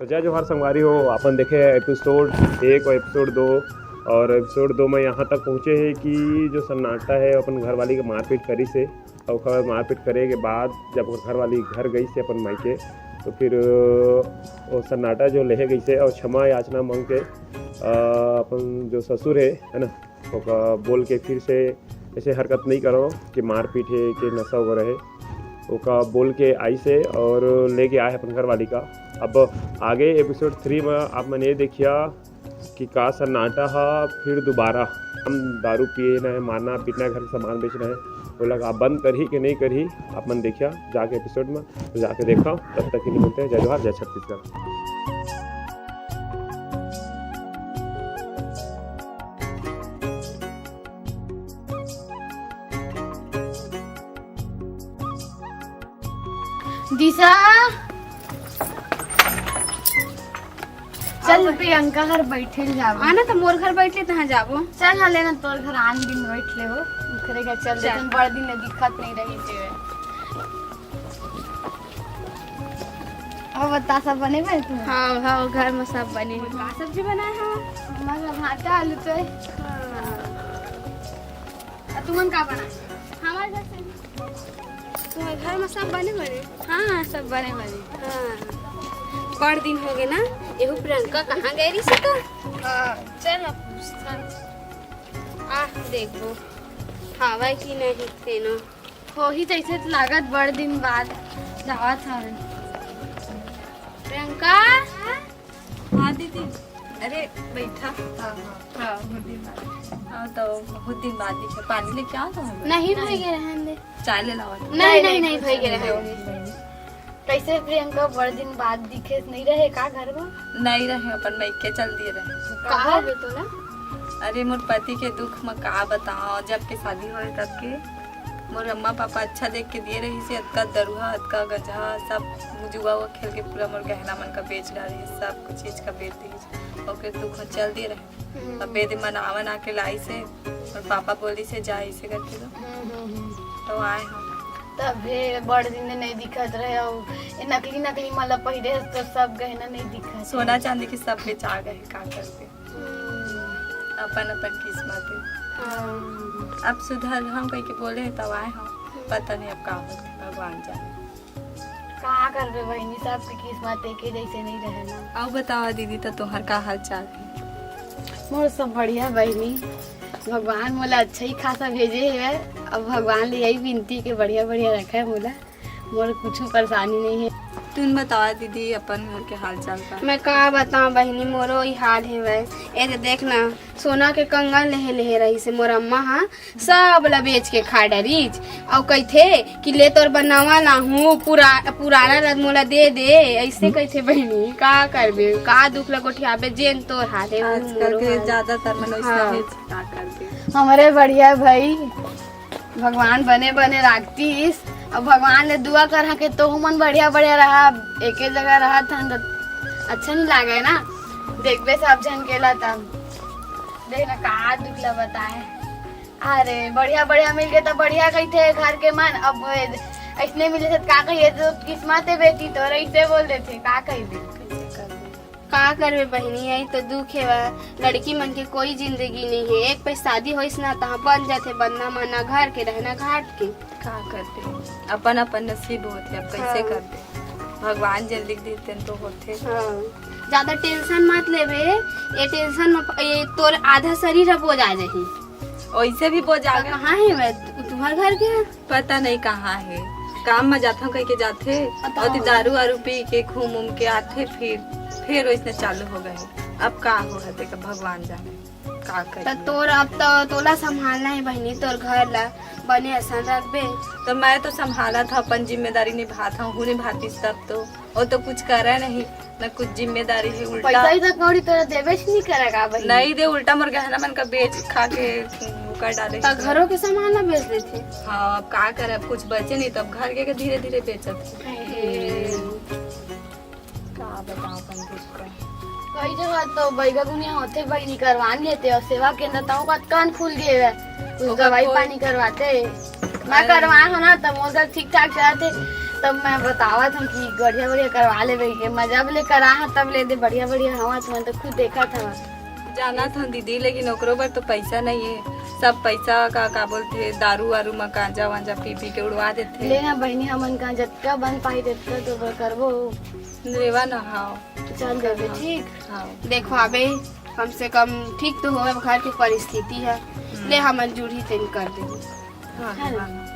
तो जय जोहार संगवारी हो। अपन देखे एपिसोड 1 और एपिसोड 2 और एपिसोड 2 में यहाँ तक पहुँचे हैं कि जो सन्नाटा है अपन घरवाली के मारपीट करी से और मारपीट करे के बाद जब घरवाली घर गई से अपन मायके तो फिर वो सन्नाटा जो ले गई से और क्षमा याचना मांग के अपन जो ससुर है ना वो बोल के फिर से ऐसे हरकत नहीं करो कि मारपीट है कि नशा वगैरह है वो बोल के आई से और लेके आए अपन घरवाली का। अब आगे एपिसोड 3 में आप मैंने ये देखिया कि का सन्नाटा है फिर दोबारा हम दारू पिए ना है मारना पीटना घर का सामान बेचना है वो लगा आप बंद करी कि नहीं करी आप मन देखिया जाके एपिसोड में तो जाके देखा। तब तक के लिए मिलते हैं। जय जोहार जय छत्तीसगढ़। दिशा चल प्रियंका घर बैठे जाबो आना तो मोर घर बैठले तहाँ जाबो। चल हाँ लेना तोर घर आन दिन बैठले हो करे का चल लेकिन बड़ दिन में दिक्कत नहीं रही थी। अब बता सब बने भाई तू? हाँ हाँ घर में सब बने हैं। का सब्जी बनाए हो? हमारा भाटा आलू तो है। तुमन का बनाए? हमारे घर से तुम्हारे घर में सब बने बने। हाँ सब बने बने। हाँ बड़ दिन हो गए ना एहू प्रियंका कहाँ गई रही से तो? चल ना पूछता आ देखो खावा की नहीं तेनो हो ही जैसे तो लागत बड़ दिन बाद जावत हवे। प्रियंका हाँ दीदी। अरे बैठा। हाँ बहुत दिन बाद। हाँ तो बहुत दिन बाद दिखे। पानी लेके आओ तो नहीं भाई गए रहन दे। चाय ले लाओ। नहीं भाई गए रहन। कैसे प्रियंका बड़ दिन बाद दिखे नहीं रहे का घर में? नहीं रहे अपन मैके चल दिए रहे। कहाँ गए तो ना? अरे मोर पति के दुख में का बताओ जब के शादी हो तब के मोर अम्मा पापा अच्छा देख के दिए रही से अतका दरुहा अतका गजहा सब जुआ हुआ खेल के पूरा मोर गहना मन का बेच डाली सब कुछ चीज का बेच दी और दुख में चल दिए रहे। अब बेद मनावन आके लाई से और पापा बोली से जा इसे करके तो आए हम तब बड़ दिन में नहीं दिखत रहे और नकली मतलब पहले तो सब गहना नहीं दिखा सोना चांदी के सब बेचा गए का करते अपन अपन किस्मत है। अब सुधर हम कह के बोले तब आए हम पता नहीं अब का होते भगवान जाने का करबे बहनी सब की किस्मत के जैसे नहीं रहे ना। आओ बताओ दीदी तो तुम्हार का हाल चाल है? मोर सब बढ़िया बहनी भगवान मोला अच्छा ही खासा भेजे है। अब भगवान ले यही विनती के बढ़िया बढ़िया रखा है मोला मोर कुछ परेशानी नहीं है। तुम बताओ दीदी अपन घर के हाल चाल का। मैं का बताऊं बहनी मोरो ही हाल है वैस ए देख ना सोना के कंगन लेहे रही से मोर अम्मा हाँ सब ला बेच के खा डरीज और कहथे कि ले तोर बनावा ना हूँ पुराना रद मोला दे दे ऐसे कहथे बहनी का करबे का दुख लगोठियाबे जेन तोर हाल है आजकल के ज्यादातर मनुष्य का करते हमारे बढ़िया भाई भगवान बने बने रखतीस। अब भगवान ने दुआ करा के तो मन बढ़िया बढ़िया रहा एक जगह रहा था अच्छा नहीं लगे ना देखबे सब जन केला तब देखना का दुख ल बताए। अरे बढ़िया बढ़िया मिल गए तो बढ़िया कहते घर के मन अब ऐसने मिले थे का कहिए तो किस्मत है बेटी तो ऐसे बोल देते का कही का करबे बहनी आई तो दुख है लड़की मन के कोई जिंदगी नहीं है। एक पे शादी होइस ना तहाँ बन जाते बनना मना घर के रहना घाट के का करते अपन अपन नसीब होते अब कैसे करते भगवान जल लिख देते तो होते। ज्यादा टेंशन मत लेबे ये टेंशन में ये तोर आधा शरीर बोझ आ जाही वैसे भी बोझ आ कहाँ है वे तुम्हारे घर के पता नहीं कहाँ है काम में जाता कह के जाते और दारू वारू पी के घूम उम के आते फिर वैसे चालू हो गए। अब का हो रहते का भगवान जाने का करे। तोर अब तो तोला संभालना है बहनी तोर घर ला बने ऐसा रखबे तो मैं तो संभाला था अपन जिम्मेदारी निभाता हूँ निभाती सब तो और तो कुछ करे नहीं न कुछ जिम्मेदारी है उल्टा पैसा ही तो कौड़ी तोरा देवे नहीं करेगा बहनी नहीं दे उल्टा मोर गहना मन का बेच खा के कर डाले तो घरों के सामान ना बेच देते। हाँ अब का करे अब कुछ बचे नहीं तब घर के धीरे धीरे बेचत का बताओ अपन दुख कई जगह तो बैगा गुनिया होते बहनी करवान लेते और सेवा केंद्र तो का कान फूल गए है दवाई पानी करवाते मैं करवाए हो ना तब मोर ठीक ठाक चलाते तब मैं बतावत हूँ कि बढ़िया बढ़िया करवा ले के मजा भी ले करा तब ले दे बढ़िया बढ़िया हवा तुम तो खुद देखा था। जाना था दीदी, लेकिन ओकरो पर तो पैसा नहीं है। सब पैसा का बोलते दारू वारू में गांजा वांजा पी पी के उड़वा देते। लेना बहनी हमन का जतका बन पाई देता तो करबो। रेवा ना हाओ चल देबे ठीक। हाँ देखो अबे कम से कम ठीक तो होवे घर की परिस्थिति है। ले हमन जूढ़ी तेन कर दे। हाँ है ना? हाँ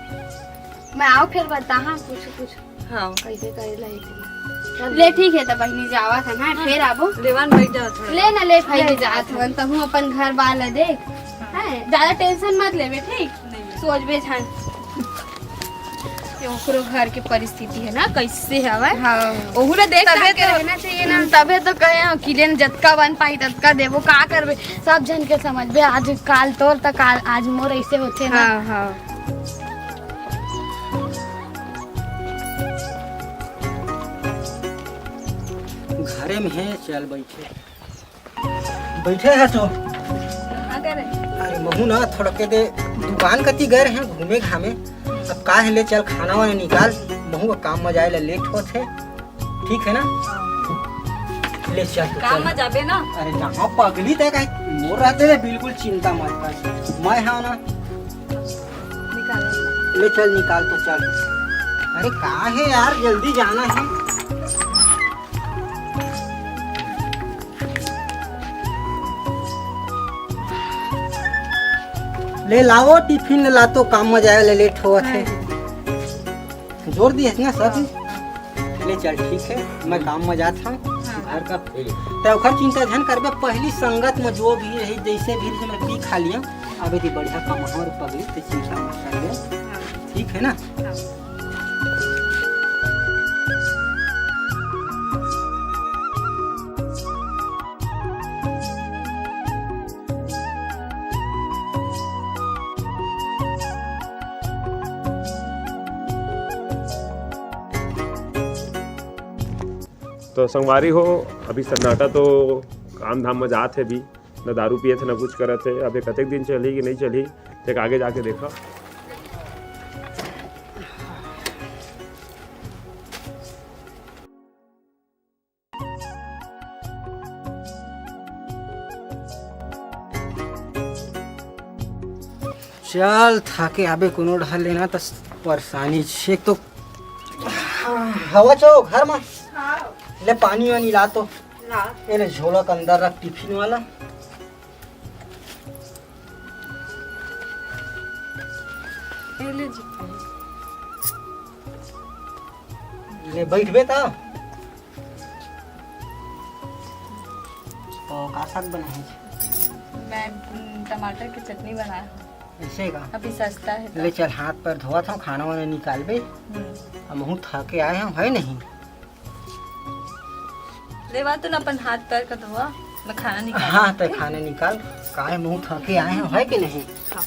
मैं आओ फिर बता कुछ हाँ कैसे करेला है। ले ठीक है तो बहनी जावा था ना फिर आबो। रेवान बैठ जाओ थोड़ा। ले ना ले भाई जात हवन तहू अपन घर बार ला देख है। ज्यादा टेंशन मत लेबे ठीक। नहीं। सोचबे छन ओकरो घर के परिस्थिति है ना कैसे हवे। हाँ ओहू ला देख तबे के रहना चाहिए ना। तबे तो कहे हो कि लेन जतका बन पाई ततका देबो का करबे सब जन के समझबे आज काल तोर तक आज मोर ऐसे होते ना। हाँ हाँ घरे में है। चल बैठे है तो हाँ करे। अरे महू ना थोड़ा के दे दुकान कती गए हैं घूमे घामे। अब का है ले चल खाना वाना निकाल। महू का काम मजा आए लेट होते ठीक है ना। ले चल तो काम चल। में जाबे ना। अरे जहाँ पगली तय का मोर रहते रे बिल्कुल चिंता मत कर। मैं हाँ ना निकाल ले चल निकाल तो चल। अरे का है यार जल्दी जाना है। ले लाओ टिफिन ला तो काम में जाए लेट हो थे। जोर दिए ना सब। ले चल ठीक है मैं काम में जाता हूँ घर का। तो ओखर चिंता धन करबे पहली संगत में जो भी रही जैसे भी मैं पी खा लिया अबे दी बढ़िया काम और पगली तो चिंता मत करबे ठीक है ना। तो संगवारी हो अभी सन्नाटा तो काम धाम में जात है भी न दारू पिए थे न कुछ करत थे। अभी कतेक दिन चली कि नहीं चली एक आगे जाके देखा। चल थाके आबे कोनो ढल लेना तो परेशानी छे। तो हवा चो घर में ले पानी वानी ला तो ये झोला के अंदर रख टिफिन वाला। ले जी। ले बैठबे तो का साग बनाए मैं टमाटर की चटनी बनाया हूँ। ऐसे का अभी सस्ता है तो। ले चल हाथ पर धोआ था खाना वाना निकालबे। हम हूँ थके आए हम है नहीं। रेवा तो ना अपन हाथ पैर का धोआ मैं खाना निकाल। हाँ तो खाना निकाल काहे मुँह थके आए हैं है कि नहीं। हाँ।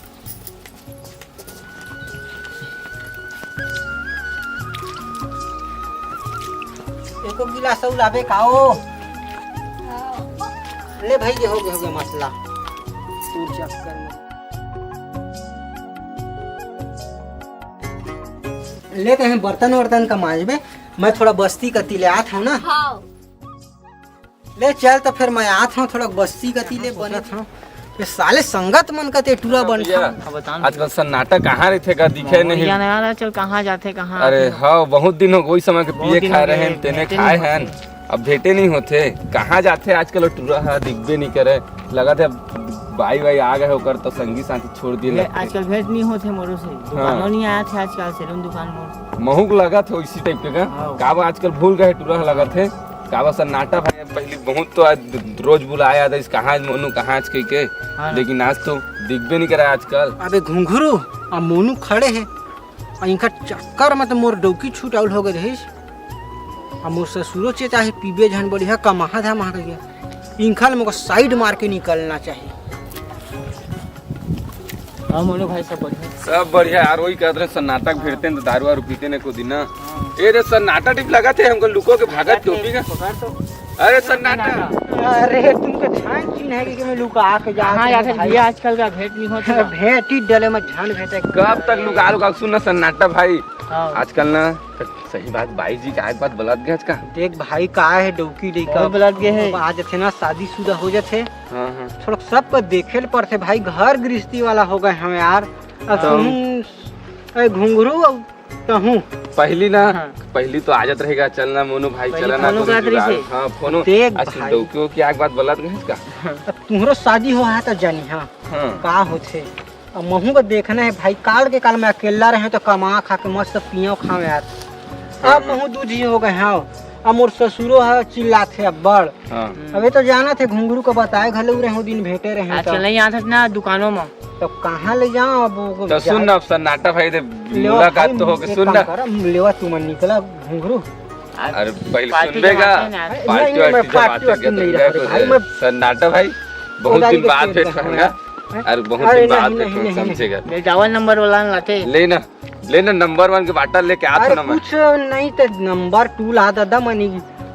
एको गिलास और लाबे खाओ। ले भाई ये हो गया मसला तू चक्कर में। ले कहीं बर्तन वर्तन का मांजबे मैं थोड़ा बस्ती कती ले आत हूँ ना। हाँ ले चल तो फिर मैं आत हूँ थोड़ा बस्ती कती ले बनत हूँ। ये साले संगत मन का टूरा बन आजकल सन्नाटा कहाँ रहते का दिखे नहीं। यार चल कहाँ जाते कहाँ। अरे हाँ बहुत दिन हो गई समय के पिए दिन खाए हो रहे गए, हैं तेने भेंटे खाए नहीं हैं अब भेंटे नहीं होते। कहाँ जाते आजकल टूरा है दिखबे नहीं करे। लगा थे भाई भाई आ गए होकर तो संगी साथी छोड़ दिए। आजकल भेंट नहीं होते मोरो से दुकानों नहीं आया थे आजकल सेलून दुकान मोर। महूक लगा था इसी टाइप के का आजकल भूल गए टूरा लगा थे काबा सन्नाटा भाई पहले बहुत तो आज रोज बुलाया था इस कहाँ मोनू कहाँ आज के लेकिन आज तो दिखबे नहीं करा आजकल। अबे घुंघरू और मोनू खड़े हैं और इनका चक्कर में तो मोर डौकी छूट आउल हो गए रहीस। और मोर ससुरो चे चाहे पीबे झन बढ़िया कमाहा था महा गया इनखल में साइड मार के निकलना चाहिए। हाँ मोनू भाई सब बढ़िया सब बढ़िया यार वही कहते रहे सन्नाटा भिड़ते तो दारू वारू पीते ने को दिन ये रे सन्नाटा टिप लगा थे हमको लुको के भागत टोपी का। अरे सन्नाटा अरे तुमको ध्यान क्यों है कि मैं लुका के जा कहाँ जाते भैया आजकल का भेंट नहीं होता। भेंटी डले में झंड भेटे कब तक लुका लुका सुन सन्नाटा भाई हाँ। आजकल ना सही बात बाई जी का एक बात बलत गया का। देख भाई का है डौकी लेकर बहुत बलत गए है। आज थे ना शादीशुदा हो जाते हाँ हाँ थोड़ा सबको देखे ले पड़ते भाई घर गृहस्थी वाला हो गए हम यार। अब तुम घुंघरू कहूँ पहली ना हाँ। पहली तो आजत रहेगा चलना मोनू भाई पहले चलना फोनो करत रही से। हाँ फोनो देख अच्छा भाई। डोकियो की एक बात बलत गया का। तुम्हारो शादी हो है तो जानी हाँ हाँ का होते अब महू को देखना है भाई काल के काल में अकेला रहे तो कमा खा के मस्त पियो खावे यार। अब महू दूध ही हो गए हाँ अब मोर ससुरो है चिल्लाते अब बड़ हाँ अबे तो जाना थे घुंघरू को बताए घले रहे दिन भेटे रहे आजकल नहीं आता ना दुकानों में। तो कहाँ ले जाओ अब वो तो सुन ना अब सन्नाटा भाई दे लेवा मुलाकात भाई, तो हो के एक सुन काम ना। कर, लेवा तुम निकला घुंघरू अरे पहले पार्टी सुनबेगा जमाते हैं ना। पार्टी नहीं, मैं वार्टी जब पार्टी आते वार्टी नहीं गया रहा तो भाई, मैं- सन्नाटा भाई बहुत उदारी दिन के बाद पेड़ भेंट का करूंगा है। और बहुत अरे दिन बाद नहीं, भेंट नहीं, करूंगा नहीं, समझेगा। ले जावल नंबर वाला लाते। लेना नंबर 1 के बाटल लेके आ अरे ना मैं। कुछ नहीं तो नंबर 2 ला दादा मनी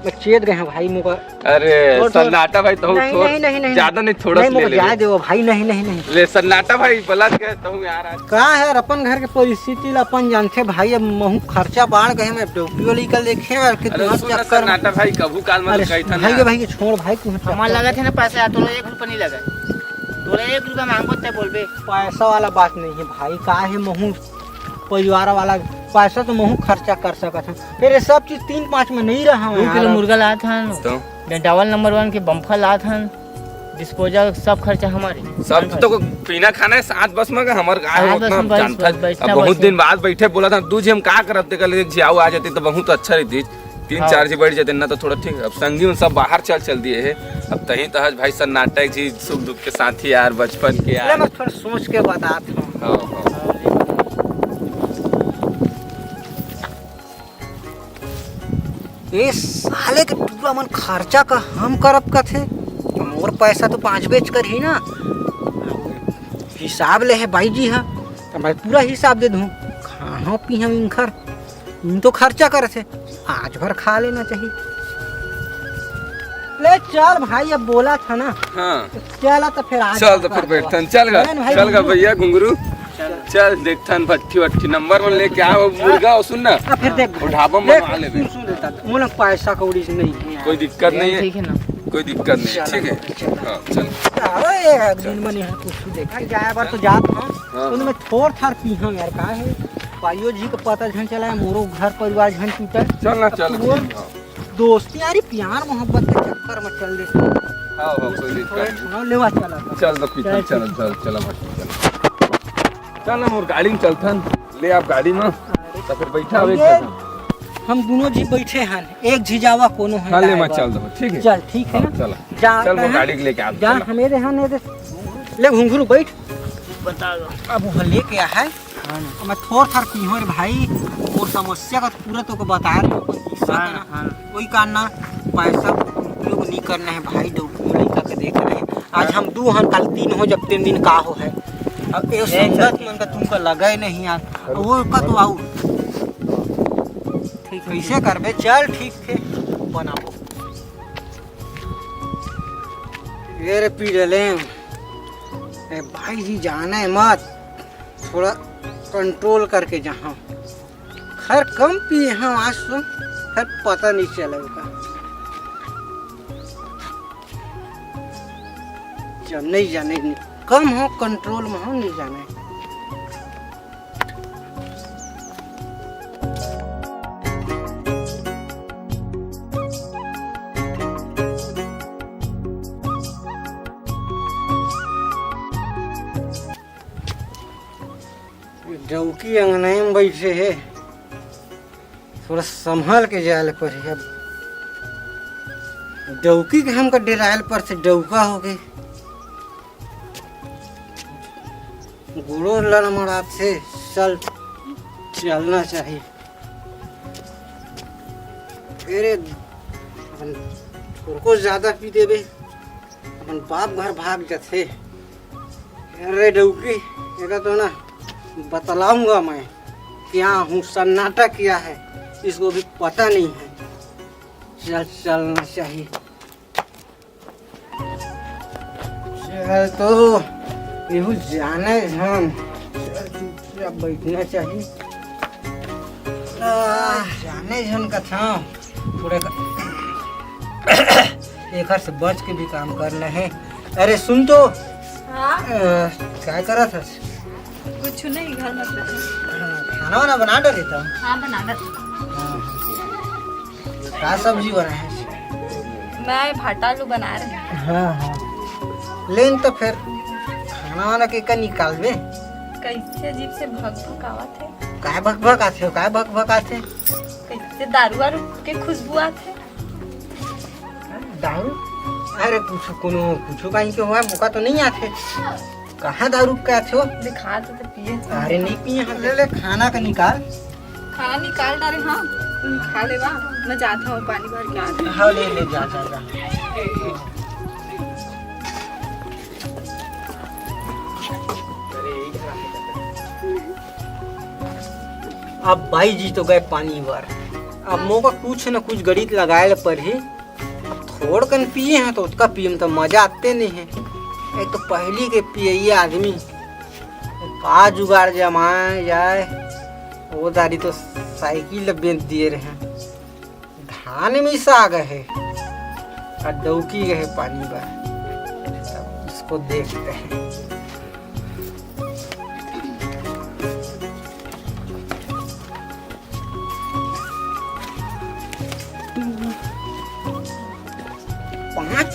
मैं चेत गए हैं भाई मुका अरे थोड़- सन्नाटा भाई तो नहीं ज्यादा नहीं थोड़ा नहीं सा ले मुझे ले जाए दो भाई नहीं नहीं नहीं ले सन्नाटा भाई बलत गए तो यार आज का है यार अपन घर के परिस्थिति ला अपन जानते भाई अब महू खर्चा बाढ़ गए मैं डॉक्टरी वाली कल देखे यार अरे कितना सुन ना चक्कर में- सन्नाटा भाई कभू काल में अरे तो कही था भाई के ना भाई के छोड़ भाई तू हमार लगा थे ना पैसा तो 1 रुपया नहीं लगा। तोरे 1 रुपया मांगो ते बोलबे। पैसा वाला बात नहीं है भाई का है महू परिवार वाला पैसा तो महू खर्चा कर सकत है फिर ये सब चीज 3-5 में नहीं रहा 2 किलो मुर्गा लाया था तो डावल नंबर 1 के बम्फर लाया था डिस्पोजल सब खर्चा हमारे। सब तो पीना खाना है साथ बस में हमर गाय हाँ, उतना बस में जानता बस, बैठना अब बहुत बस दिन बाद बैठे बोला था दूज हम का करत ते कल एक जियाऊ आ जाती तो बहुत अच्छा रहती 3-4 जी बैठ जाते ना तो थोड़ा ठीक। अब संगी में सब बाहर चल दिए है अब तही तहज भाई सन्नाटा जी सुख दुख के साथी यार बचपन के यार। मैं थोड़ा सोच के बताता हूँ हाँ हाँ ये साले के पूरा मन खर्चा का हम करब का थे मोर पैसा तो 5 बेच कर ही ना हिसाब ले है भाई जी हाँ तो मैं पूरा हिसाब दे दूँ खाना पी हम इनखर इन तो खर्चा करे थे आज भर खा लेना चाहिए। ले चल भाई अब बोला था ना हाँ चला तो फिर आज चल तो फिर बैठन चल गा भैया घुंगरू चल देखथन भट्टी वट्टी नंबर 1 लेके आओ मुर्गा और सुन ना फिर देख और ढाबा में देख, बनवा लेबे। सुन देता मोला पैसा कौड़ी से नहीं है कोई दिक्कत नहीं है ठीक है ना। कोई दिक्कत नहीं है ठीक है हाँ चल अरे एक दिन में नहीं कुछ देख जाए बार तो जात हाँ। हां उनमें थोड़ थार पी हम यार का है पाइयो जी का पता झन चला है मोरो घर परिवार झन टूटा चल ना चल वो दोस्ती यारी प्यार मोहब्बत के चक्कर में चल दे हाँ कोई दिक्कत नहीं सुनो लेवा चला था। चल तो पीछे चल भट्टी चल ना मोर गाड़ी में चलथन ले आप गाड़ी में तो फिर बैठा आवे ये हम दोनों जी बैठे हैं एक झिझावा कोनो है हाँ ले लाए मैं बा। चल दो ठीक है चल ठीक है हाँ, ना चल जा चल मोर कहाँ? गाड़ी के लेके आ जा हमें दे हाँ दे ले घुंघरू बैठ बता दो। अब वो लेके आया है अब मैं थोड़ थार पी हूँ भाई और समस्या का पूरा तो को बता रही हूँ किस्सा का ना हाँ। कोई करना पैसा उपयोग नहीं करना है भाई डॉक्टर लड़का के देख रहे हैं आज हम 2 हैं कल 3 हो जब 3 दिन का हो है अब ये संगत मन का तुमको लगा ही नहीं यार वो का तो आओ ठीक कैसे करबे चल ठीक है बनाओ ये रे पी ले भाई जी जाना है मत थोड़ा कंट्रोल करके जहाँ खैर कम पिए हम आज तो खैर पता नहीं चलेगा जब नहीं जाने कम हो कंट्रोल में हो नहीं जाने डौकी अंगने में बैठे है थोड़ा संभल के जाए पर है अब डौकी के हमका डेरायल पर से डौका हो गए गुड़ो लड़मड़ात से चलना चाहिए अरे अपन को ज्यादा पी देवे अपन बाप घर भाग जाते अरे डौकी एक तो ना बतलाऊंगा मैं क्या हूँ सन्नाटा किया है इसको भी पता नहीं है चलना चाहिए चल तो यू जाने हम चुपचाप बैठना चाहिए जाने झन का था पूरे एक से बच के भी काम करना है। अरे सुन तो क्या करा था? कुछ नहीं, घर में खाना वाना बना डाले था? हाँ बना दे। क्या सब्जी बना है? मैं भाटा आलू बना रही हूँ। हाँ लेन तो फिर खाना वाना के निकाल बे। कैसे अजीब से भग भग आवत है, काय भक भक आते हो? काय भक भक आते? कैसे दारू वारू के खुशबू आते। दारू? अरे कुछ कहीं के हुआ मौका तो नहीं आते। कहाँ दारू का आते हो? दिखा तो पिए। अरे नहीं पिए। ले ले खाना का निकाल। खाना निकाल डाले। हाँ तुम खा ले, वाह मैं जाता हूँ पानी भर के आते। हाँ ले ले जा जा जा। अब भाई जी तो गए पानी भर। अब मौका कुछ न कुछ गणित लगाए पर ही थोड़ कन पिए हैं तो उसका पिए में तो मजा आते नहीं है। एक तो पहली के पिए आदमी का जुगाड़ जमाए जाए, वो दारी तो साइकिल बेच दिए रहे। धान में सा गए और डौकी गए पानी भर। इसको देखते हैं।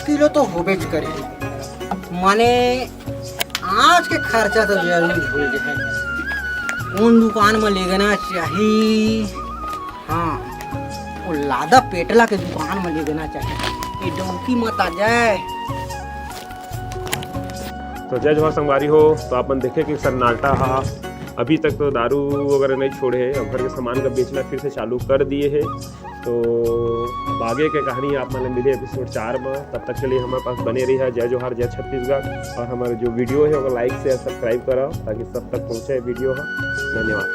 किलो तो होबे करे माने आज के खर्चा तो जरूर भूल गए। उन दुकान में ले जाना चाहिए। हाँ वो लादा पेटला के दुकान में ले जाना चाहिए। ये डोंकी मत आ जाए। तो जय जवाहर संगवारी हो। तो अपन देखे कि सन्नाटा हा अभी तक तो दारू वगैरह नहीं छोड़े है। अब घर के सामान का बेचना फिर से चालू कर दिए है। तो अब आगे के कहानी आप मतलब मिले एपिसोड 4 में। तब तक के लिए हमारे पास बने रही है। जय जोहार, जय छत्तीसगढ़। और हमारे जो वीडियो है वो लाइक से सब्सक्राइब कराओ ताकि सब तक पहुँचे वीडियो। धन्यवाद।